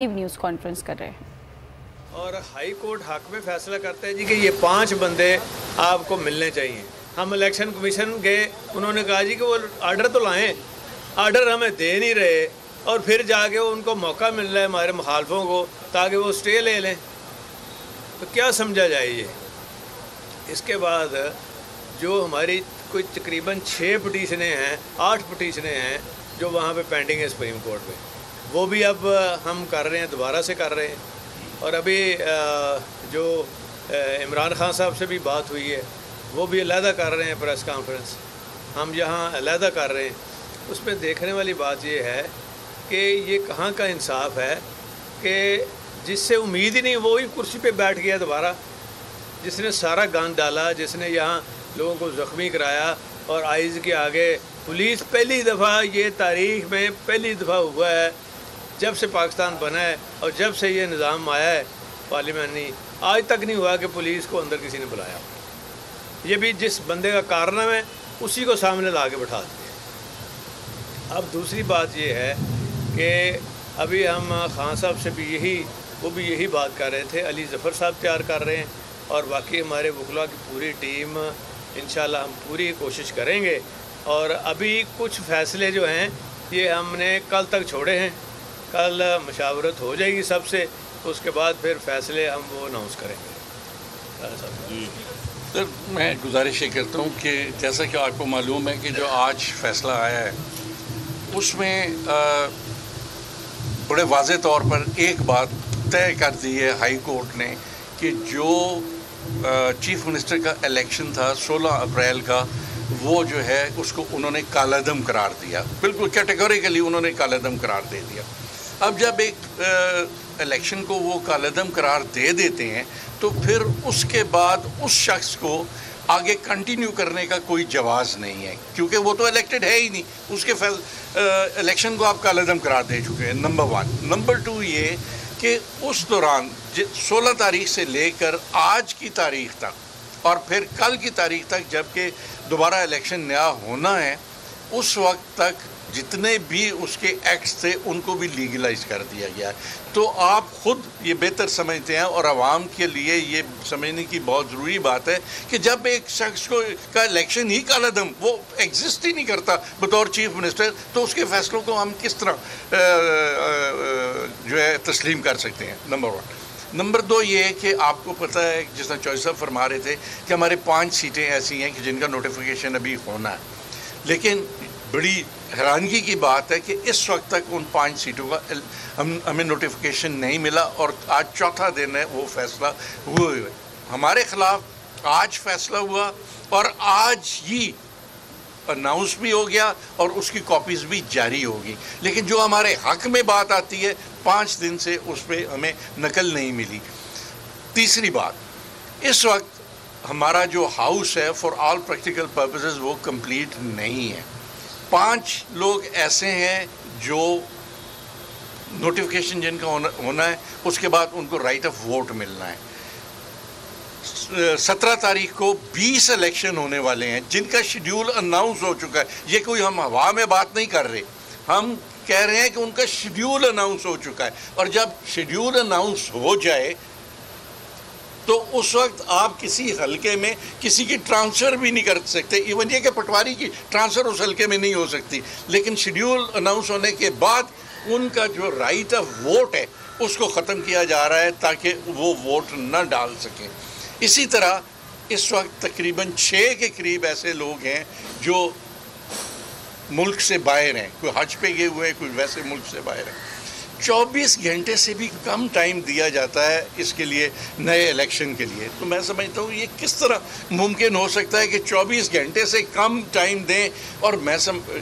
News conference کر رہے ہیں اور ہائی کورٹ حق میں فیصلہ کرتا ہے جی کہ یہ 5 بندے آپ کو ملنے چاہیے. ہم الیکشن کمیشن گئے, انہوں نے کہا جی کہ وہ آرڈر تو لائیں, آرڈر ہمیں دے نہیں رہے, اور پھر جا کے ان کو موقع مل رہا ہے ہمارے مخالفوں کو تاکہ وہ اسٹے لے لیں. تو کیا سمجھا جائے یہ؟ اس کے بعد جو ہماری کوئی تقریباً 6 پٹیشنیں ہیں, 8 پٹیشنیں ہیں جو وہاں پہ پینڈنگ ہے سپریم کورٹ میں, وہ بھی اب ہم کر رہے ہیں, دوبارہ سے کر رہے ہیں. اور ابھی جو عمران خان صاحب سے بھی بات ہوئی ہے, وہ بھی علیحدہ کر رہے ہیں پریس کانفرنس, ہم یہاں علیحدہ کر رہے ہیں. اس میں دیکھنے والی بات یہ ہے کہ یہ کہاں کا انصاف ہے کہ جس سے امید ہی نہیں وہی کرسی پہ بیٹھ گیا دوبارہ, جس نے سارا گند ڈالا, جس نے یہاں لوگوں کو زخمی کرایا. اور آئیز کے آگے پولیس پہلی دفعہ, یہ تاریخ میں پہلی دفعہ ہوا ہے جب سے پاکستان بنا ہے اور جب سے یہ نظام آیا ہے پارلیمانی, آج تک نہیں ہوا کہ پولیس کو اندر کسی نے بلایا. یہ بھی جس بندے کا کارنامہ ہے اسی کو سامنے لا کے بٹھا دیا. اب دوسری بات یہ ہے کہ ابھی ہم خان صاحب سے بھی وہ بھی یہی بات کر رہے تھے, علی ظفر صاحب تیار کر رہے ہیں, اور باقی ہمارے وکلاء کی پوری ٹیم انشاءاللہ ہم پوری کوشش کریں گے. اور ابھی کچھ فیصلے جو ہیں یہ ہم نے کل تک چھوڑے ہیں, کل مشاورت ہو جائے گی سب سے, تو اس کے بعد پھر فیصلے ہم وہ اناؤنس کریں گے. جی سر, میں گزارش یہ کرتا ہوں کہ جیسا کہ آپ کو معلوم ہے کہ جو آج فیصلہ آیا ہے اس میں بڑے واضح طور پر ایک بات طے کر دی ہے ہائی کورٹ نے کہ جو چیف منسٹر کا الیکشن تھا 16 اپریل کا, وہ جو ہے اس کو انہوں نے کالعدم قرار دیا, بالکل کیٹیگوریکلی انہوں نے کالعدم قرار دے دیا. اب جب ایک الیکشن کو وہ کالعدم قرار دے دیتے ہیں تو پھر اس کے بعد اس شخص کو آگے کنٹینیو کرنے کا کوئی جواز نہیں ہے, کیونکہ وہ تو الیکٹڈ ہے ہی نہیں. اس کے الیکشن کو آپ کالعدم قرار دے چکے ہیں, نمبر 1. نمبر 2 یہ کہ اس دوران 16 تاریخ سے لے کر آج کی تاریخ تک اور پھر کل کی تاریخ تک جب کہ دوبارہ الیکشن نیا ہونا ہے, اس وقت تک جتنے بھی اس کے ایکٹس تھے ان کو بھی لیگلائز کر دیا گیا ہے. تو آپ خود یہ بہتر سمجھتے ہیں اور عوام کے لیے یہ سمجھنے کی بہت ضروری بات ہے کہ جب ایک شخص کو کا الیکشن ہی کالعدم, وہ ایگزسٹ ہی نہیں کرتا بطور چیف منسٹر, تو اس کے فیصلوں کو ہم کس طرح جو ہے تسلیم کر سکتے ہیں, نمبر 1. نمبر 2 یہ ہے کہ آپ کو پتہ ہے جس طرح چوہدری صاحب فرما رہے تھے کہ ہمارے 5 سیٹیں ایسی ہیں کہ جن کا نوٹیفیکیشن ابھی ہونا ہے, لیکن بڑی حیرانگی کی بات ہے کہ اس وقت تک ان 5 سیٹوں کا ہمیں نوٹیفیکیشن نہیں ملا, اور آج چوتھا دن ہے وہ فیصلہ ہوئے. ہمارے خلاف آج فیصلہ ہوا اور آج ہی اناؤنس بھی ہو گیا اور اس کی کاپیز بھی جاری ہوگی, لیکن جو ہمارے حق میں بات آتی ہے 5 دن سے اس پہ ہمیں نقل نہیں ملی. تیسری بات, اس وقت ہمارا جو ہاؤس ہے فار آل پریکٹیکل پرپزز وہ کمپلیٹ نہیں ہے. 5 لوگ ایسے ہیں جو نوٹیفیکیشن جن کا ہونا ہے, اس کے بعد ان کو رائٹ آف ووٹ ملنا ہے. 17 تاریخ کو 20 الیکشن ہونے والے ہیں جن کا شیڈیول اناؤنس ہو چکا ہے. یہ کوئی ہم ہوا میں بات نہیں کر رہے, ہم کہہ رہے ہیں کہ ان کا شیڈیول اناؤنس ہو چکا ہے, اور جب شیڈیول اناؤنس ہو جائے تو اس وقت آپ کسی حلقے میں کسی کی ٹرانسفر بھی نہیں کر سکتے. ایون یہ کہ پٹواری کی ٹرانسفر اس حلقے میں نہیں ہو سکتی, لیکن شیڈیول اناؤنس ہونے کے بعد ان کا جو رائٹ آف ووٹ ہے اس کو ختم کیا جا رہا ہے تاکہ وہ ووٹ نہ ڈال سکیں. اسی طرح اس وقت تقریباً 6 کے قریب ایسے لوگ ہیں جو ملک سے باہر ہیں, کوئی حج پہ گئے ہوئے ہیں, کوئی ویسے ملک سے باہر ہیں. 24 گھنٹے سے بھی کم ٹائم دیا جاتا ہے اس کے لیے, نئے الیکشن کے لیے. تو میں سمجھتا ہوں یہ کس طرح ممکن ہو سکتا ہے کہ 24 گھنٹے سے کم ٹائم دیں. اور میں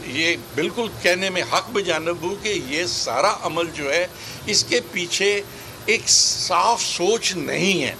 یہ بالکل کہنے میں حق بجانب ہوں کہ یہ سارا عمل جو ہے اس کے پیچھے ایک صاف سوچ نہیں ہے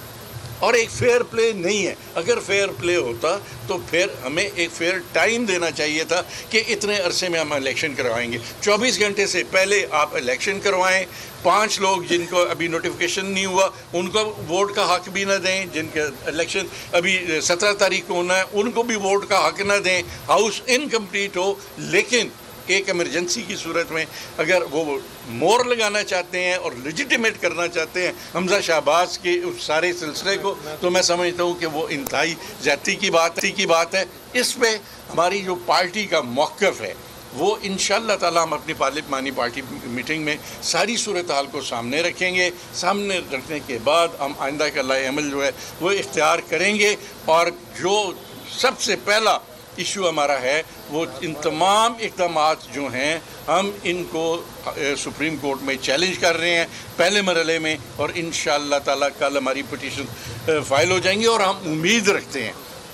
اور ایک فیئر پلے نہیں ہے. اگر فیئر پلے ہوتا تو پھر ہمیں ایک فیئر ٹائم دینا چاہیے تھا کہ اتنے عرصے میں ہم الیکشن کروائیں گے. 24 گھنٹے سے پہلے آپ الیکشن کروائیں. 5 لوگ جن کو ابھی نوٹیفیکیشن نہیں ہوا ان کو ووٹ کا حق بھی نہ دیں, جن کا الیکشن ابھی 17 تاریخ کو ہونا ہے ان کو بھی ووٹ کا حق نہ دیں. ہاؤس انکمپلیٹ ہو, لیکن ایک ایمرجنسی کی صورت میں اگر وہ مور لگانا چاہتے ہیں اور لیجیٹیمیٹ کرنا چاہتے ہیں حمزہ شہباز کے اس سارے سلسلے کو، تو میں سمجھتا ہوں کہ وہ انتہائی زیادتی کی بات ہے۔ اس پہ ہماری جو پارٹی کا موقف ہے وہ انشاءاللہ تعالی ہم اپنی پارلیمانی پارٹی میٹنگ میں ساری صورتحال کو سامنے رکھیں گے۔ سامنے رکھنے کے بعد ہم آئندہ کا لائحہ عمل جو ہے وہ اختیار کریں گے، اور جو سب سے پہلا ایشو ہمارا ہے وہ ان تمام اقدامات جو ہیں ہم ان کو سپریم کورٹ میں چیلنج کر رہے ہیں پہلے مرحلے میں، اور انشاءاللہ تعالی کل ہماری پٹیشن فائل ہو جائیں گی، اور ہم امید رکھتے ہیں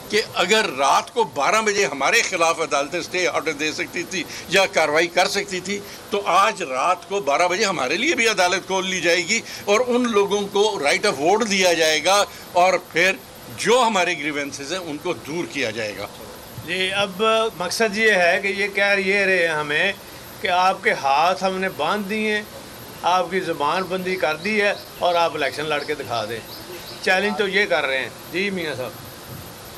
کہ اگر رات کو 12 بجے ہمارے خلاف عدالتیں اسٹے آرڈر دے سکتی تھی یا کارروائی کر سکتی تھی، تو آج رات کو 12 بجے ہمارے لیے بھی عدالت کھول لی جائے گی اور ان لوگوں کو رائٹ آف ووٹ دیا جائے گا، اور پھر جو ہمارے گریونسز ہیں ان کو دور کیا جائے گا۔ جی، اب مقصد یہ ہے کہ یہ کہہ رہے ہیں ہمیں کہ آپ کے ہاتھ ہم نے باندھ دیے ہیں، آپ کی زبان بندی کر دی ہے، اور آپ الیکشن لڑ کے دکھا دیں۔ چیلنج تو یہ کر رہے ہیں۔ جی میاں صاحب،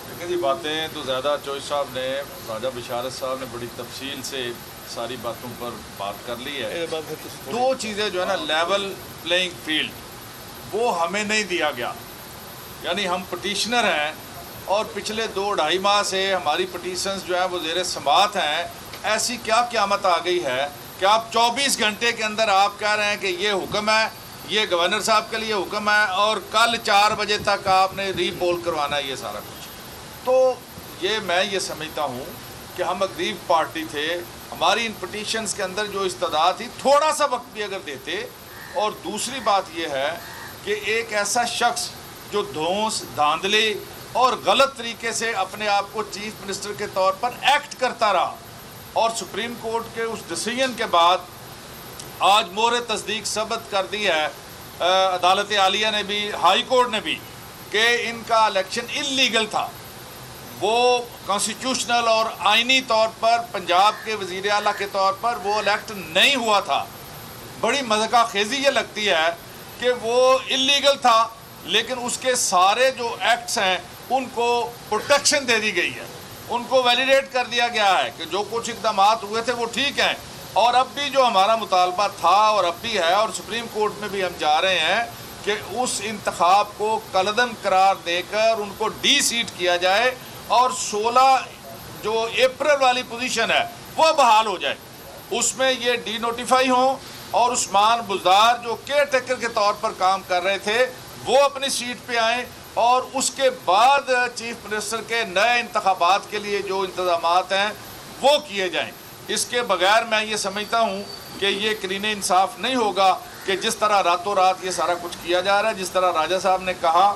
دیکھیں جی، باتیں تو زیادہ چوئس صاحب نے، راجہ بشارت صاحب نے بڑی تفصیل سے ساری باتوں پر بات کر لی ہے۔ دو چیزیں جو ہے نا، لیول پلینگ فیلڈ وہ ہمیں نہیں دیا گیا، یعنی ہم پٹیشنر ہیں اور پچھلے 2-2.5 ماہ سے ہماری پٹیشنز جو ہیں وہ زیر سماعت ہیں۔ ایسی کیا قیامت آ گئی ہے کہ آپ 24 گھنٹے کے اندر آپ کہہ رہے ہیں کہ یہ حکم ہے، یہ گورنر صاحب کے لیے حکم ہے، اور کل 4 بجے تک آپ نے ری پول کروانا ہے یہ سارا کچھ۔ تو میں یہ سمجھتا ہوں کہ ہم اگریو پارٹی تھے، ہماری ان پٹیشنز کے اندر جو استدعا تھی تھوڑا سا وقت بھی اگر دیتے۔ اور دوسری بات یہ ہے کہ ایک ایسا شخص جو دھونس دھاندلی اور غلط طریقے سے اپنے آپ کو چیف منسٹر کے طور پر ایکٹ کرتا رہا، اور سپریم کورٹ کے اس ڈیسیژن کے بعد آج مہر تصدیق ثبت کر دی ہے عدالت عالیہ نے بھی، ہائی کورٹ نے بھی، کہ ان کا الیکشن انلیگل تھا۔ وہ کانسٹیٹیوشنل اور آئینی طور پر پنجاب کے وزیر اعلیٰ کے طور پر وہ الیکٹ نہیں ہوا تھا۔ بڑی مضحکہ خیزی یہ لگتی ہے کہ وہ انلیگل تھا، لیکن اس کے سارے جو ایکٹس ہیں ان کو پروٹیکشن دے دی گئی ہے، ان کو ویلیڈیٹ کر دیا گیا ہے کہ جو کچھ اقدامات ہوئے تھے وہ ٹھیک ہیں۔ اور اب بھی جو ہمارا مطالبہ تھا اور اب بھی ہے، اور سپریم کورٹ میں بھی ہم جا رہے ہیں کہ اس انتخاب کو کالعدم قرار دے کر ان کو ڈی سیٹ کیا جائے، اور 16 جو اپریل والی پوزیشن ہے وہ بحال ہو جائے، اس میں یہ ڈی نوٹیفائی ہوں، اور عثمان بزدار جو کیئر ٹیکر کے طور پر کام کر رہے تھے وہ اپنی سیٹ پہ آئیں، اور اس کے بعد چیف منسٹر کے نئے انتخابات کے لیے جو انتظامات ہیں وہ کیے جائیں۔ اس کے بغیر میں یہ سمجھتا ہوں کہ یہ کلین انصاف نہیں ہوگا کہ جس طرح راتوں رات یہ سارا کچھ کیا جا رہا ہے۔ جس طرح راجہ صاحب نے کہا،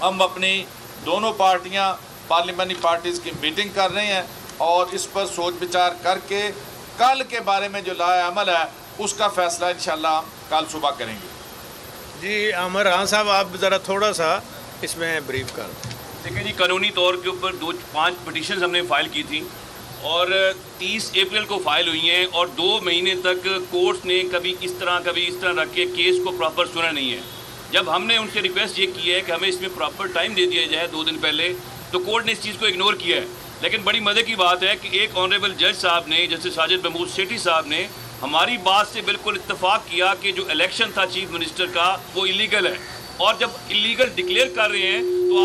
ہم اپنی دونوں پارٹیاں پارلیمانی پارٹیز کی میٹنگ کر رہے ہیں، اور اس پر سوچ بچار کر کے کل کے بارے میں جو لائحہ عمل ہے اس کا فیصلہ انشاءاللہ ہم کل صبح کریں گے۔ جی عامر خان صاحب، آپ ذرا تھوڑا سا اس میں بریف کر دیں۔ دیکھیں جی، قانونی طور کے اوپر 5 پٹیشنز ہم نے فائل کی تھیں، اور 30 اپریل کو فائل ہوئی ہیں، اور 2 مہینے تک کورٹس نے کبھی اس طرح رکھ کے کیس کو پراپر سنا نہیں ہے۔ جب ہم نے ان سے ریکویسٹ یہ کی ہے کہ ہمیں اس میں پراپر ٹائم دے دیا جائے 2 دن پہلے، تو کورٹ نے اس چیز کو اگنور کیا ہے۔ لیکن بڑی مزے کی بات ہے کہ ایک آنریبل جج صاحب نے، جیسے ساجد محمود سیٹھی صاحب نے ہماری بات سے بالکل اتفاق کیا کہ جو الیکشن تھا چیف منسٹر کا وہ انلیگل ہے، اور جب انلیگل ڈکلیئر کر رہے ہیں تو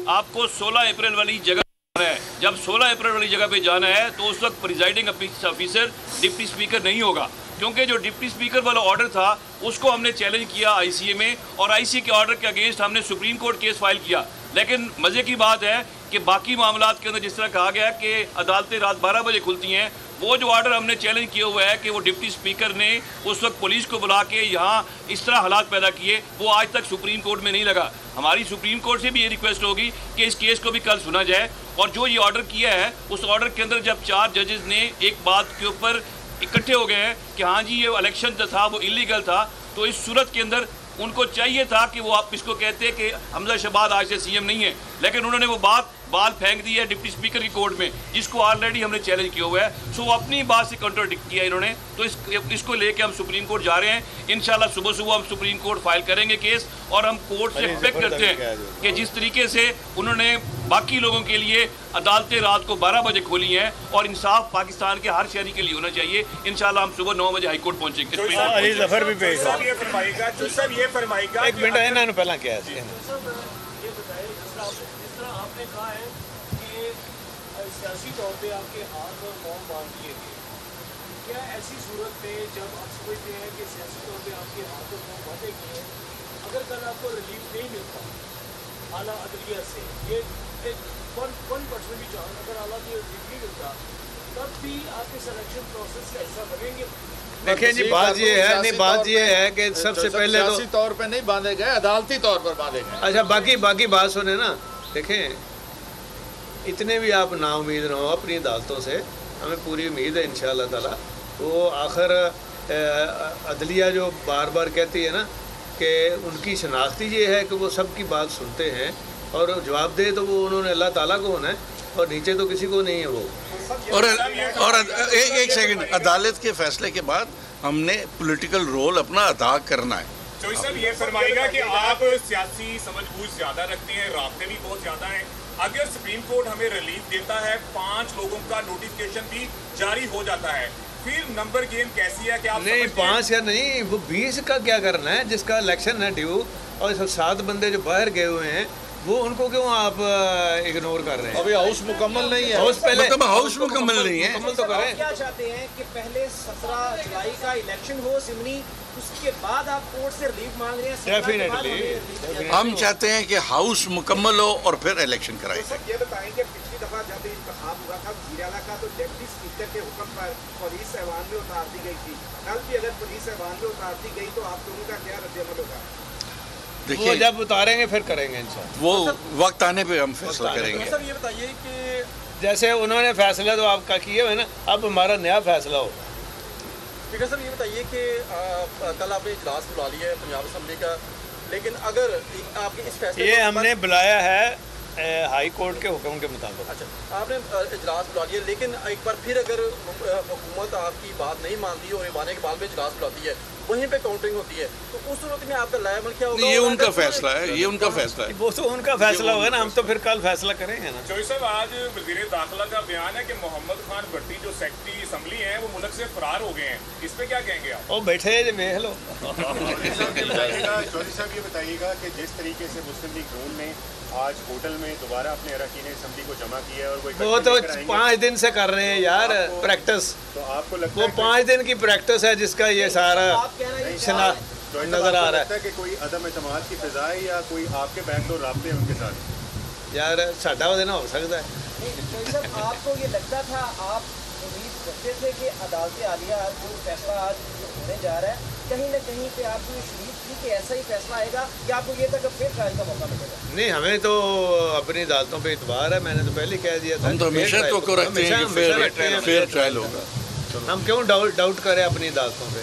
آپ کو 16 اپریل والی جگہ جانا ہے۔ جب 16 اپریل والی جگہ پہ جانا ہے تو اس وقت پریزائڈنگ آفیسر ڈپٹی اسپیکر نہیں ہوگا، کیونکہ جو ڈپٹی اسپیکر والا آرڈر تھا اس کو ہم نے چیلنج کیا آئی سی اے میں، اور آئی سی اے کے آرڈر کے اگینسٹ ہم نے سپریم کورٹ کیس فائل کیا۔ لیکن مزے کی بات ہے کہ باقی معاملات کے اندر جس طرح کہا گیا ہے کہ عدالتیں رات 12 بجے کھلتی ہیں، وہ جو آرڈر ہم نے چیلنج کیا ہوا ہے کہ وہ ڈپٹی اسپیکر نے اس وقت پولیس کو بلا کے یہاں اس طرح حالات پیدا کیے، وہ آج تک سپریم کورٹ میں نہیں لگا۔ ہماری سپریم کورٹ سے بھی یہ ریکویسٹ ہوگی کہ اس کیس کو بھی کل سنا جائے، اور جو یہ آرڈر کیا ہے اس آرڈر کے اندر جب 4 ججز نے ایک بات کے اوپر اکٹھے ہو گئے ہیں کہ ہاں جی یہ الیکشن جو تھا وہ انلیگل تھا، تو اس صورت کے اندر ان کو چاہیے تھا کہ وہ آپ اس کو کہتے کہ حمزہ شہباز آج سے سی ایم نہیں ہے، لیکن انہوں نے وہ بات بال پھینک دی ہے ڈپٹی اسپیکر کی کورٹ میں، جس کو آلریڈی ہم نے چیلنج کیا ہوا ہے. سو اپنی بات سے کنٹراڈکٹ کیا انہوں نے. تو اس کو لے کے ہم سپریم کورٹ جا رہے ہیں. انشاءاللہ صبح ہم سپریم کورٹ فائل کریں گے کیس، اور ہم کورٹ سے ایکسپیکٹ کرتے ہیں کہ جس طریقے سے انہوں نے باقی لوگوں کے لیے عدالتیں رات کو 12 بجے کھولی ہیں، اور انصاف پاکستان کے ہر شہری کے لیے ہونا چاہیے. انشاءاللہ ہم صبح 9 بجے ہائی کورٹ پہنچیں گے. علی ظفر بھی پیش ہو. یہ فرمائے گا ایک منٹ ہے نا پہلا کیا ہے آپ نے کہا ہے کہ سیاسی طور پہ آپ کے ہاتھ اور پاؤں باندھ دیے گئے. کیا ایسی صورت میں جب آپ سمجھتے ہیں کہ سیاسی طور پہ آپ کے ہاتھ اور پاؤں باندھے گئے ہیں، اگر کل آپ کو ریلیف نہیں ملتا اعلیٰ عدلیہ سے، یہ ایک 1% بھی چانس اگر اعلیٰ کی ریلیف نہیں ملتا، تب بھی آپ کے سلیکشن پروسیس کا حصہ بنیں گے؟ دیکھیں جی بات یہ ہے، نہیں بات یہ ہے کہ سب سے پہلے تو سیاسی طور پہ نہیں باندھے گئے، عدالتی طور پر باندھے گئے. اچھا باقی بات سنیں نا. دیکھیں اتنے بھی آپ نا امید نہ ہو اپنی عدالتوں سے، ہمیں پوری امید ہے انشاءاللہ تعالیٰ. وہ آخر عدلیہ جو بار بار کہتی ہے نا کہ ان کی شناختی یہ ہے کہ وہ سب کی بات سنتے ہیں اور جواب دے تو وہ انہوں نے اللہ تعالیٰ کو ہونا ہے، اور نیچے تو کسی کو نہیں ہے وہ. اور ایک سیکنڈ، عدالت کے فیصلے کے بعد ہم نے پولیٹیکل رول اپنا ادا کرنا ہے. چوہدری صاحب یہ فرمائے گا کہ آپ سیاسی سمجھ بوجھ زیادہ رکھتے ہیں، رابطے بھی بہت زیادہ ہیں. اگر سپریم کورٹ ہمیں ریلیف دیتا ہے، 5 لوگوں کا نوٹیفکیشن بھی جاری ہو جاتا ہے، پھر نمبر گیم کیسی ہے کہ آپ نہیں 5 کا نہیں، وہ 20 کا کیا کرنا ہے جس کا الیکشن ہے ڈیو، اور 7 بندے جو باہر گئے ہوئے ہیں وہ ان کو کیوں آپ اگنور کر رہے ہیں؟ ابھی ہاؤس مکمل نہیں ہے. ہاؤس پہلے ہاؤس مکمل نہیں ہے. مکمل تو کریں. کیا چاہتے ہیں کہ پہلے 17 جولائی کا الیکشن ہو ضمنی، اس کے بعد آپ کورٹ سے ریلیف مانگ رہے ہیں؟ ڈیفینیٹلی ہم چاہتے ہیں کہ ہاؤس مکمل ہو اور پھر الیکشن کرائے. یہ بتائیں کہ پچھلی دفعہ جب انتخاب ہوا تھا وزیر اعلیٰ کا، تو ڈپٹی اسپیکر کے حکم پر پولیس ایوان میں اتار دی گئی تھی. کل بھی اگر پولیس ایوان میں اتار دی گئی تو آپ لوگوں کا کیا رد عمل ہوگا؟ وہ جب اتاریں گے پھر کریں گے انشاءاللہ. وہ وقت آنے پہ ہم فیصلہ کریں گے. سر یہ بتائیے کہ جیسے انہوں نے فیصلہ تو آپ کا کیے ہوئے نا، اب ہمارا نیا فیصلہ ہو. اسپیکر صاحب یہ بتائیے کہ کل آپ نے اجلاس بلا لیا ہے پنجاب اسمبلی کا، لیکن اگر آپ کے اس فیصلے یہ ہم نے بلایا ہے ہائی کورٹ کے حکم کے مطابق. اچھا آپ نے اجلاس بلا لیا، لیکن ایک بار پھر اگر حکومت آپ کی بات نہیں مانتی اور ایوانے کے بعد میں اجلاس بلاتی ہے، وہیں پہ کاؤنٹنگ ہوتی ہے، تو اس صورت میں آپ کا لائے عمل کیا ہوگا؟ یہ ان کا فیصلہ ہے، یہ ان کا فیصلہ ہے. وہ تو ان کا فیصلہ ہوگا نا، ہم تو پھر کل فیصلہ کریں گے نا. چوہدری صاحب آج وزیر داخلہ کا بیان ہے کہ محمد خان بھٹی جو سیکرٹری اسمبلی ہیں وہ ملک سے فرار ہو گئے ہیں، اس پہ کیا کہیں گے آپ؟ وہ بیٹھے دیکھ لو. چوہدری صاحب یہ بتائیے گا کہ جس طریقے سے مسلم لیگ نون نے آج ہوٹل میں دوبارہ اپنے اراکین اسمبلی کو جمع کیا ہے، اور وہ تو 5 دن سے کر رہے ہیں یار پریکٹس، تو آپ کو لگتا وہ ہے 5 دن کی پریکٹس ہے جس کا یہ سارا نظر آ رہا ہے. کہ کوئی عدم اعتماد کی فضا ہے یا کوئی آپ کے بیک ڈور رابطے ہیں ان کے ساتھ؟ یار ساڈا وہ دینا ہو سکتا ہے. چوہدری صاحب آپ کو یہ لگتا تھا، آپ امید کرتے تھے کہ عدالت عالیہ جو فیصلہ آج ہونے جا رہا ہے کہیں نہ کہیں پہ آپ کو شریف تھی کہ ایسا ہی فیصلہ آئے گا، یا آپ کو یہ تھا کہ پھر ٹرائل کا موقع ملے گا؟ نہیں ہمیں تو اپنی عدالتوں پہ اعتبار ہے، میں نے تو پہلے کہہ دیا تھا. ہم تو ہمیشہ توقع رکھتے ہیں کہ فیئر ٹرائل ہوگا. ہم کیوں ڈاؤٹ کریں اپنی عدالتوں پہ.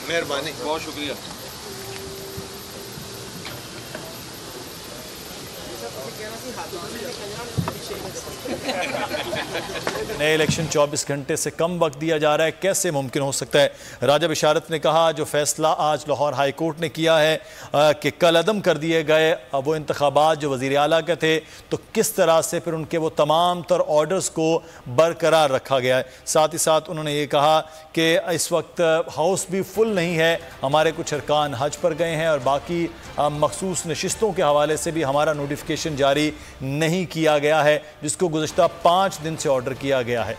مہربانی، بہت شکریہ. نئے الیکشن 24 گھنٹے سے کم وقت دیا جا رہا ہے، کیسے ممکن ہو سکتا ہے؟ راجہ بشارت نے کہا جو فیصلہ آج لاہور ہائی کورٹ نے کیا ہے کہ کل عدم کر دیے گئے وہ انتخابات جو وزیر اعلیٰ کے تھے، تو کس طرح سے پھر ان کے وہ تمام تر آرڈرز کو برقرار رکھا گیا ہے. ساتھ ہی ساتھ انہوں نے یہ کہا کہ اس وقت ہاؤس بھی فل نہیں ہے، ہمارے کچھ ارکان حج پر گئے ہیں، اور باقی مخصوص نشستوں کے حوالے سے بھی ہمارا نوٹیفیکیشن جاری نہیں کیا گیا ہے، جس کو گزشتہ 5 دن سے آرڈر کیا گیا ہے.